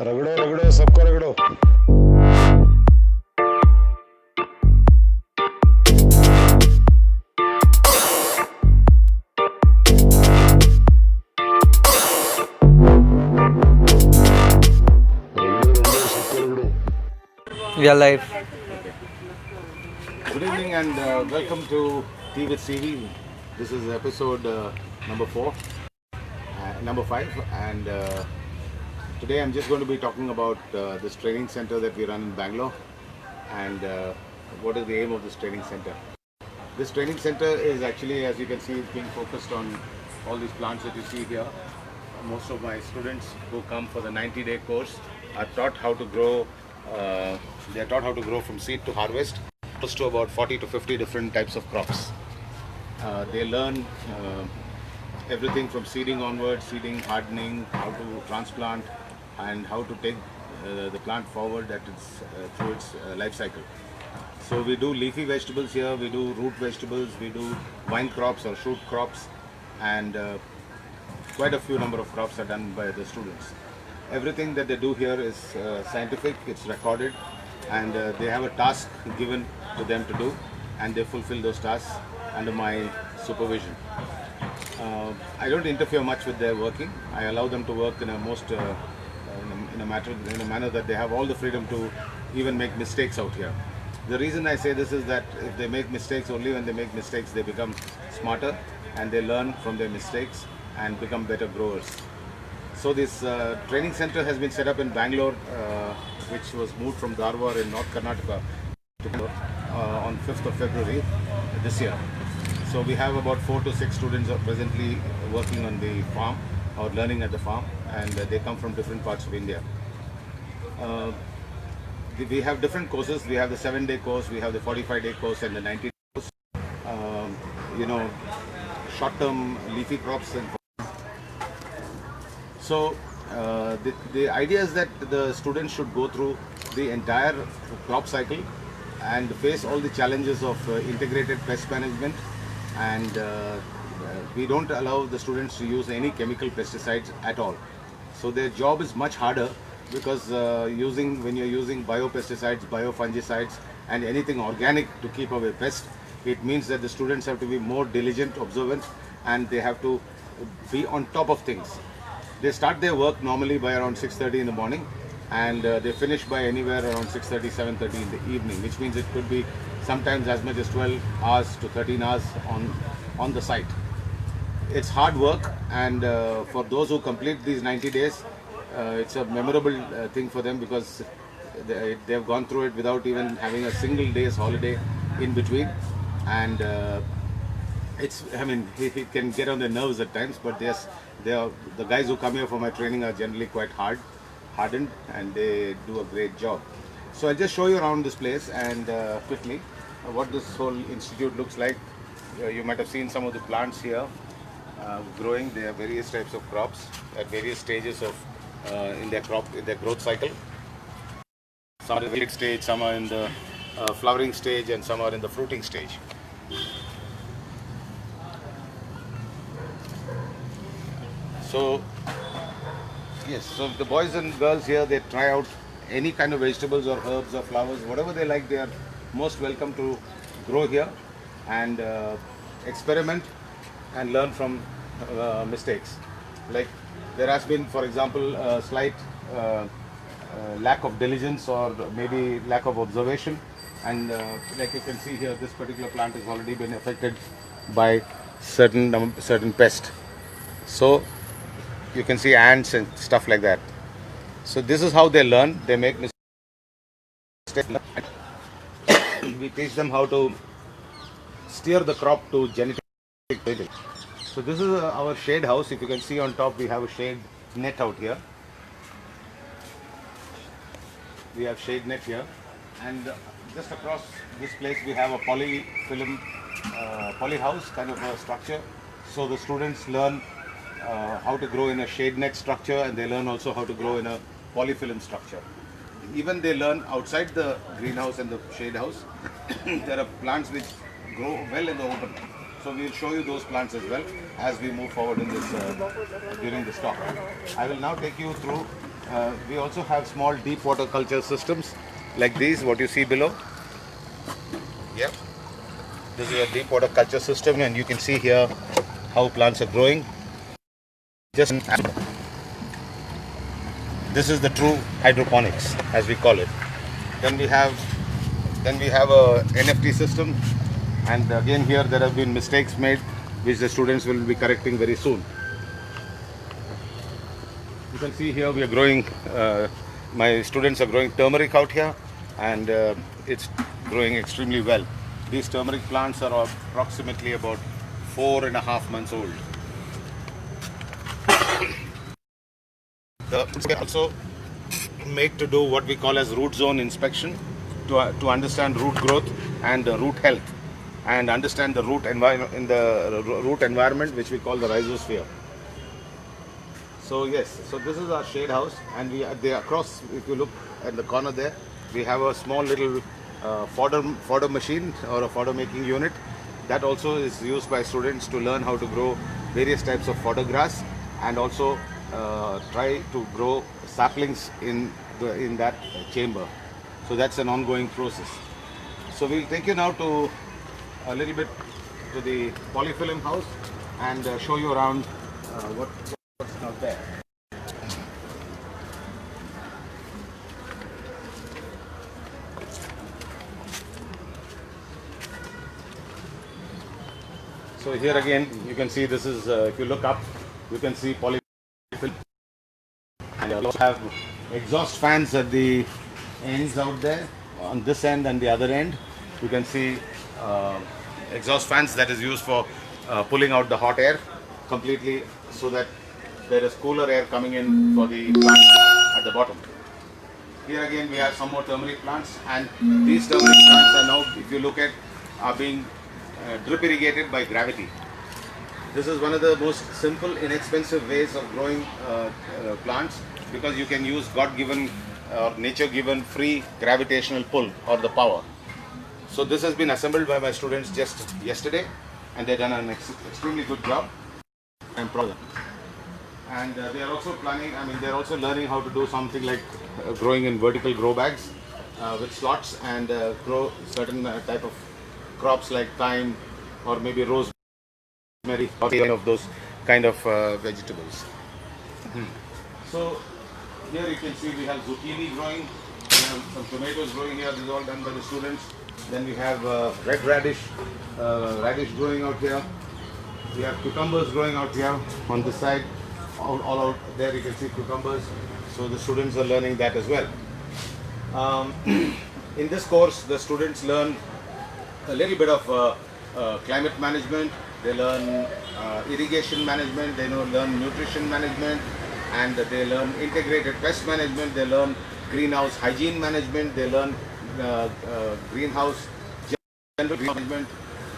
रगड़ो रगड़ो सबको रगड़ो। We are live. Good evening and welcome to Tea with CV. This is episode number 4, number 5, and today I'm just going to be talking about this training center that we run in Bangalore and what is the aim of this training center. This training center is actually, as you can see, it's being focused on all these plants that you see here. Most of my students who come for the 90-day course are taught how to grow. They are taught how to grow from seed to harvest, close to about 40 to 50 different types of crops. They learn everything from seeding onward, seeding, hardening, how to transplant, and how to take the plant forward through its life cycle. So we do leafy vegetables here, we do root vegetables, we do vine crops or shoot crops, and quite a few number of crops are done by the students. Everything that they do here is scientific, it's recorded, and they have a task given to them to do, and they fulfill those tasks under my supervision. I don't interfere much with their working. I allow them to work in a manner that they have all the freedom to even make mistakes out here. The reason I say this is that if they make mistakes, only when they make mistakes they become smarter and they learn from their mistakes and become better growers. So this training center has been set up in Bangalore, which was moved from Dharwad in North Karnataka on 5th of February this year. So we have about 4 to 6 students are presently working on the farm or learning at the farm, and they come from different parts of India. We have different courses. We have the 7-day course, we have the 45-day course, and the 90-day course. Short-term leafy crops. And so the idea is that the students should go through the entire crop cycle and face all the challenges of integrated pest management, and we don't allow the students to use any chemical pesticides at all. So their job is much harder because when you're using biopesticides, biofungicides, and anything organic to keep away pests, it means that the students have to be more diligent, observant, and they have to be on top of things. They start their work normally by around 6:30 in the morning, and they finish by anywhere around 6:30, 7:30 in the evening, which means it could be sometimes as much as 12 hours to 13 hours on the site. It's hard work, and for those who complete these 90 days, it's a memorable thing for them because they've gone through it without even having a single day's holiday in between, and it can get on their nerves at times, but the guys who come here for my training are generally quite hardened, and they do a great job. So I'll just show you around this place and quickly what this whole institute looks like. You might have seen some of the plants here growing. There are various types of crops at various stages of in their growth cycle. Some are in the seed stage, some are in the flowering stage, and some are in the fruiting stage. So yes, so the boys and girls here, they try out any kind of vegetables or herbs or flowers, whatever they like. They are most welcome to grow here and experiment and learn from mistakes. Like there has been, for example, a slight lack of diligence or maybe lack of observation, and like you can see here, this particular plant has already been affected by certain pest. So you can see ants and stuff like that. So this is how they learn. They make mistakes. We teach them how to steer the crop to genetic breeding. So this is our shade house. If you can see on top, we have a shade net out here. We have shade net here, and just across this place we have a poly house kind of a structure. So the students learn how to grow in a shade net structure, and they learn also how to grow in a polyfilm structure. Even they learn outside the greenhouse and the shade house. There are plants which grow well in the open. So we will show you those plants as well as we move forward in this during this talk. I will now take you through We also have small deep water culture systems like these, what you see below. Yep. This is a deep water culture system, and you can see here how plants are growing. Just this is the true hydroponics, as we call it. Then we have a NFT system, and again here there have been mistakes made, which the students will be correcting very soon. You can see here we are growing. My students are growing turmeric out here, and it's growing extremely well. These turmeric plants are approximately about 4.5 months old. They are also made to do what we call as root zone inspection to understand root growth and root health, and understand the root environment, which we call the rhizosphere. So yes, so this is our shade house, and they across. If you look at the corner there, we have a small little fodder machine or a fodder making unit. That also is used by students to learn how to grow various types of fodder grass, and also try to grow saplings in that chamber. So that's an ongoing process. So we'll take you now to a little bit to the polyfilm house and show you around what's out there. So here again you can see this is if you look up you can see polyfilm, and you also have exhaust fans at the ends out there on this end and the other end. You can see exhaust fans that is used for pulling out the hot air completely, so that there is cooler air coming in for the plants at the bottom. Here again we have some more turmeric plants, and these turmeric plants are now, if you look at, are being drip irrigated by gravity. This is one of the most simple, inexpensive ways of growing plants, because you can use God-given or nature-given free gravitational pull or the power. So this has been assembled by my students just yesterday, and they've done an extremely good job. I'm proud of them. And they are also planning, they're also learning how to do something like growing in vertical grow bags with slots, and grow certain type of crops like thyme or maybe rosemary or any of those kind of vegetables. So here you can see we have zucchini growing, we have some tomatoes growing here. This is all done by the students. Then we have red radish growing out here. We have cucumbers growing out here on this side. All out there you can see cucumbers. So the students are learning that as well. In this course, the students learn a little bit of climate management. They learn irrigation management. They learn nutrition management, and they learn integrated pest management. They learn greenhouse hygiene management. They learn greenhouse management,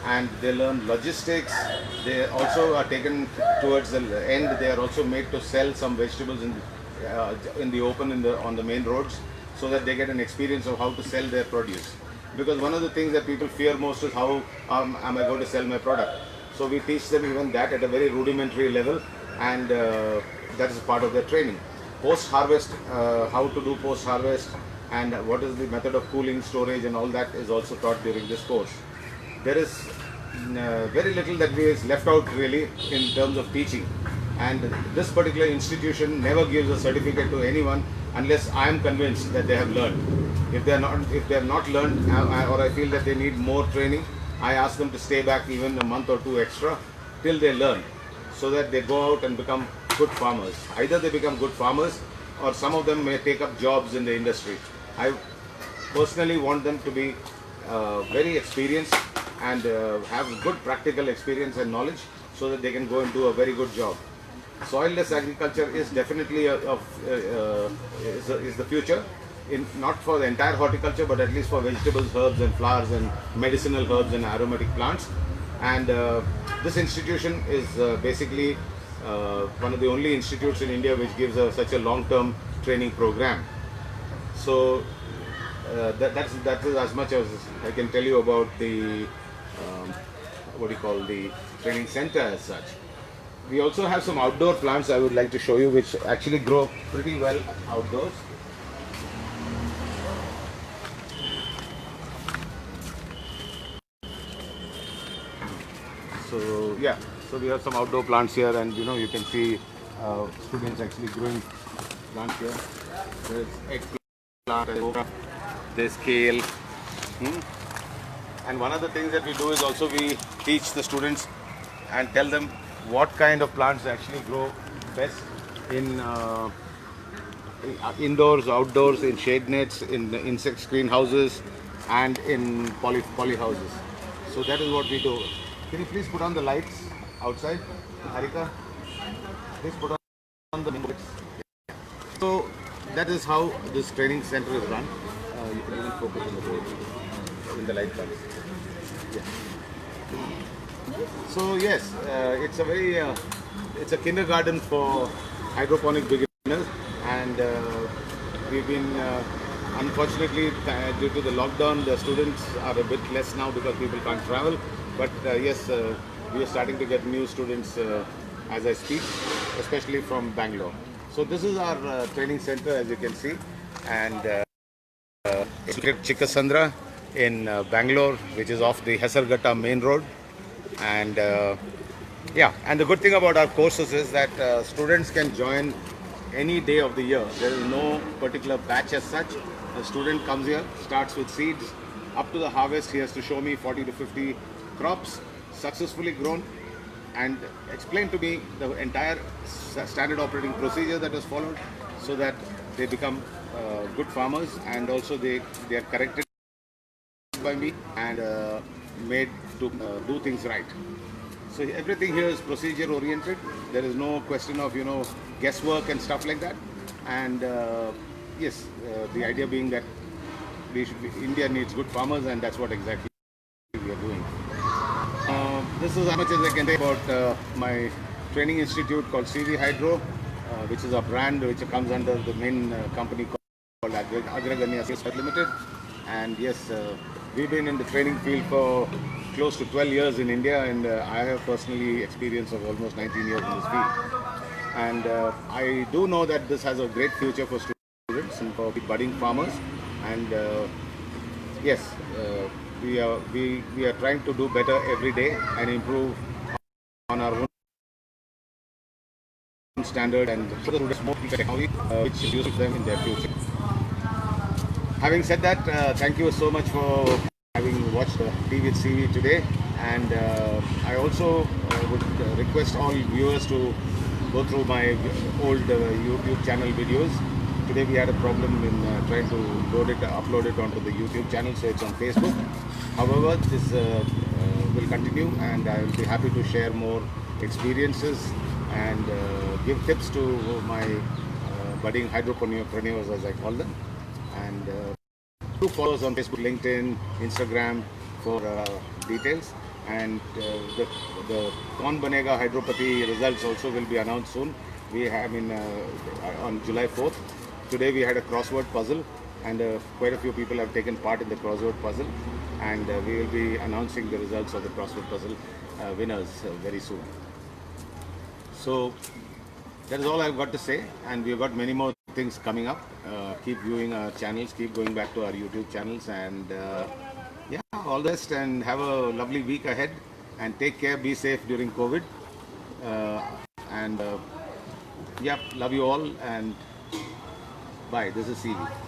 and they learn logistics. They also are taken towards the end. They are also made to sell some vegetables in the open on the main roads, so that they get an experience of how to sell their produce. Because one of the things that people fear most is how am I going to sell my product. So we teach them even that at a very rudimentary level, and that is part of their training. Post-harvest, how to do post-harvest, and what is the method of cooling, storage, and all that is also taught during this course. There is very little that is left out really in terms of teaching, and this particular institution never gives a certificate to anyone unless I am convinced that they have learned. If they have not learned, or I feel that they need more training, I ask them to stay back even a month or two extra till they learn, so that they go out and become good farmers. Either they become good farmers, or some of them may take up jobs in the industry. I personally want them to be very experienced and have good practical experience and knowledge, so that they can go and do a very good job. Soilless agriculture is definitely is the future, not for the entire horticulture, but at least for vegetables, herbs and flowers and medicinal herbs and aromatic plants. And this institution is basically one of the only institutes in India which gives such a long-term training program. So that is as much as I can tell you about the the training center as such. We also have some outdoor plants I would like to show you, which actually grow pretty well outdoors. So yeah, so we have some outdoor plants here, and you can see students actually growing plants here. There's eggplant, there's okra, there's kale. And one of the things that we do is also we teach the students and tell them what kind of plants actually grow best in indoors, outdoors, in shade nets, in the insect screen houses, and in poly houses. So that is what we do. Can you please put on the lights outside, Harika? Please put on the lights. So that is how this training center is run. You can even focus on the board, in the light bulbs. Yeah. So yes, it's a kindergarten for hydroponic beginners, and we've been unfortunately due to the lockdown, the students are a bit less now because people can't travel. But yes, we are starting to get new students as I speak, especially from Bangalore. So this is our training center, as you can see, and it's Chikkasandra in Bangalore, which is off the Hesarghatta main road. And yeah, and the good thing about our courses is that students can join any day of the year. There is no particular batch as such. The student comes here, starts with seeds, up to the harvest. He has to show me 40 to 50 crops successfully grown, and explain to me the entire standard operating procedure that is followed, so that they become good farmers, and also they are corrected by me and made to do things right. So everything here is procedure oriented. There is no question of guesswork and stuff like that. And yes, the idea being that India needs good farmers, and that's what exactly we are doing. This is as much as I can say about my training institute called CV Hydro, which is a brand which comes under the main company called Agraganya Private Limited. And yes, we've been in the training field for close to 12 years in India, and I have personally experience of almost 19 years in this field. And I do know that this has a great future for students and for budding farmers. And yes, we are trying to do better every day and improve on our own standard, and show the students more technology which is useful for them in their future. Having said that, thank you so much for having watched Tea with CV today, and I also would request all viewers to go through my old YouTube channel videos. Today we had a problem in trying to upload it onto the YouTube channel, so it's on Facebook. However, this will continue, and I will be happy to share more experiences and give tips to my budding hydropreneurs, as I call them. And do follow us on Facebook, LinkedIn, Instagram for details. And the Kaun Banega Hydropathy results also will be announced soon. We have on July 4th. Today we had a crossword puzzle, and quite a few people have taken part in the crossword puzzle, and we will be announcing the results of the crossword puzzle winners very soon. So that is all I've got to say, and we've got many more things coming up. Keep viewing our channels, keep going back to our YouTube channels, and yeah, all the best, and have a lovely week ahead, and take care, be safe during COVID, and yeah, love you all, and bye. This is CV.